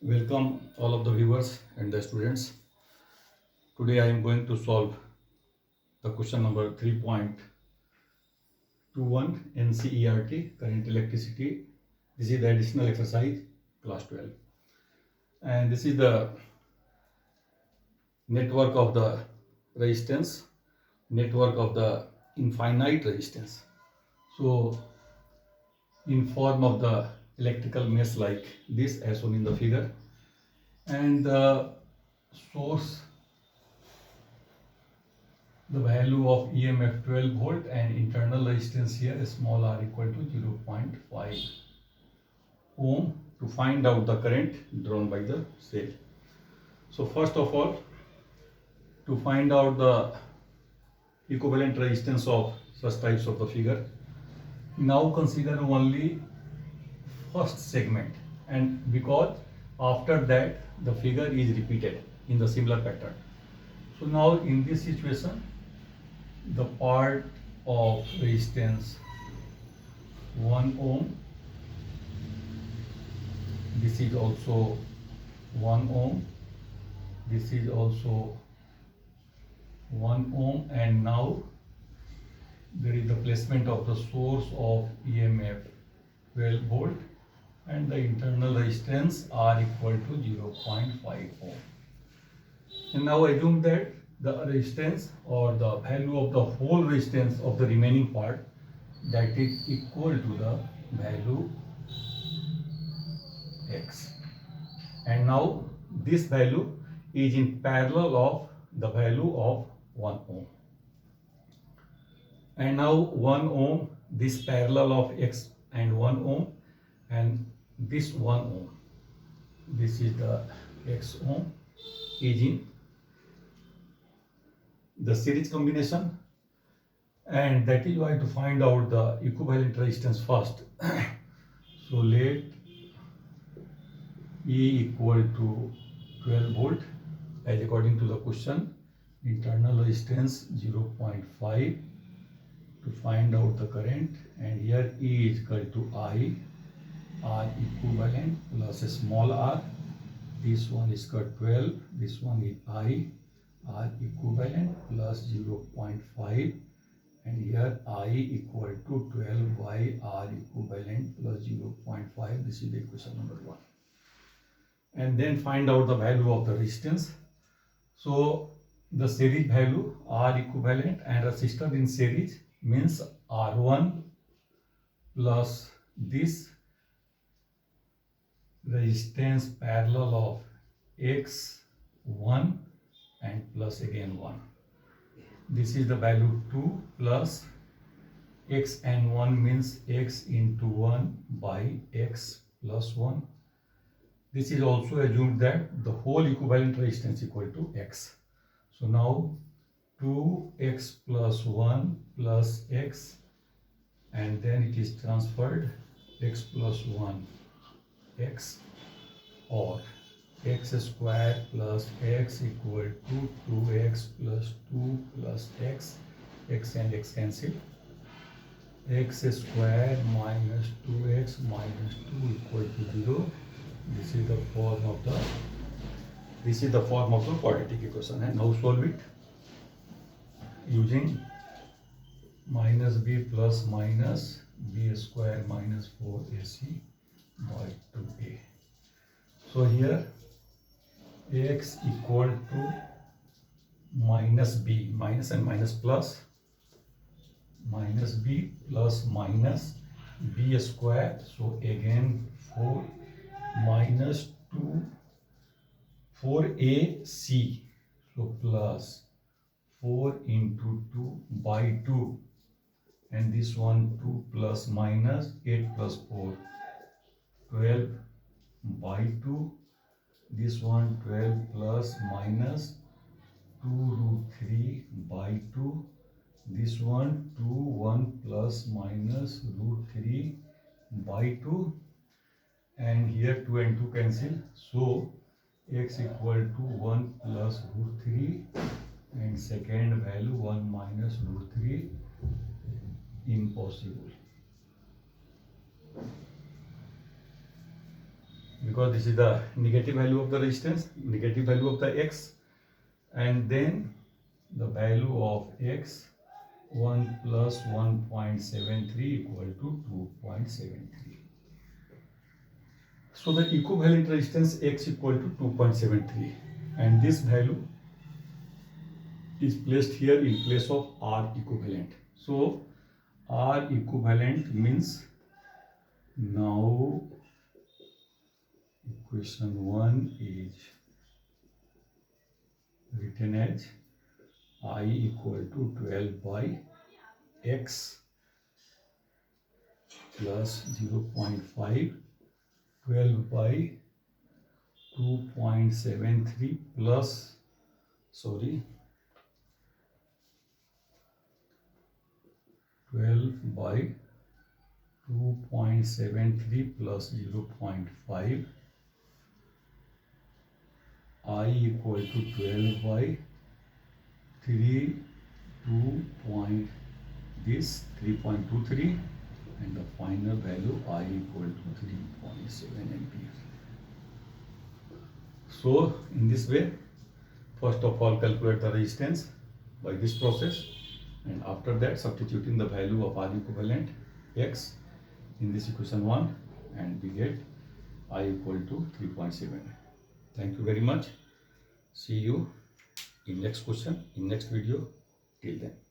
Welcome all of the viewers and the students. Today I am going to solve the question number 3.21 NCERT current electricity. This is the additional exercise class 12 and this is the network of the resistance, network of the infinite resistance. So in form of the electrical mesh like this as shown in the figure, and the source, the value of EMF 12 volt and internal resistance here small r equal to 0.5 ohm to find out the current drawn by the cell. So first of all, to find out the equivalent resistance of such types of the figure, now consider only first segment, and because after that the figure is repeated in the similar pattern. So now in this situation, the part of resistance 1 ohm, this is also 1 ohm, this is also 1 ohm, and now there is the placement of the source of EMF 12 volt and the internal resistance R equal to 0.5 ohm. And now assume that the resistance or the value of the whole resistance of the remaining part, that is equal to the value X. And now this value is in parallel of the value of 1 ohm. And now 1 ohm, this parallel of X and 1 ohm, and this 1 ohm, this is the X ohm, is in the series combination, and that is why to find out the equivalent resistance first. So let E equal to 12 volt as according to the question, internal resistance 0.5 to find out the current, and here E is equal to I, R equivalent plus a small r, this one is equal 12, this one is I, R equivalent plus 0.5, and here I equal to 12 by R equivalent plus 0.5. This is the equation number 1. And then find out the value of the resistance. So the series value R equivalent and resistor in series means R1 plus this resistance parallel of X1 and plus again 1. This is the value 2 plus X and 1 means X into 1 by X plus 1. This is also assumed that the whole equivalent resistance equal to X. So now 2X plus 1 plus X, and then it is transferred X plus 1 X, or X square plus X equal to 2X plus 2 plus X, X and X cancel, X square minus 2X minus 2 equal to 0. This is the form of the quadratic equation. And now solve it using minus b plus minus b square minus 4ac by 2a. So here x equal to minus b, minus and minus plus, minus b plus minus b square, so again 4 minus 2 4ac, so plus 4 into 2 by 2, and this one 2 plus minus 8 plus 4 12 by 2, this one 12 plus minus 2 root 3 by 2, this one 2 1 plus minus root 3 by 2, and here 2 and 2 cancel, so x equal to 1 plus root 3, and second value 1 minus root 3, impossible, because this is the negative value of the resistance, negative value of the x, and then the value of x 1 plus 1.73 equal to 2.73. So the equivalent resistance x equal to 2.73, and this value is placed here in place of R equivalent. So R equivalent means now equation 1 is written as I equal to 12 by x plus 0.5, 12 by 2.73 plus, 12 by 2.73 plus 0.5, I equal to 12 by 3.23, and the final value I equal to 3.7 ampere. So in this way, first of all calculate the resistance by this process, and after that substituting the value of R equivalent x in this equation 1, and we get I equal to 3.7. Thank you very much. See you in next question, in next video. Till then.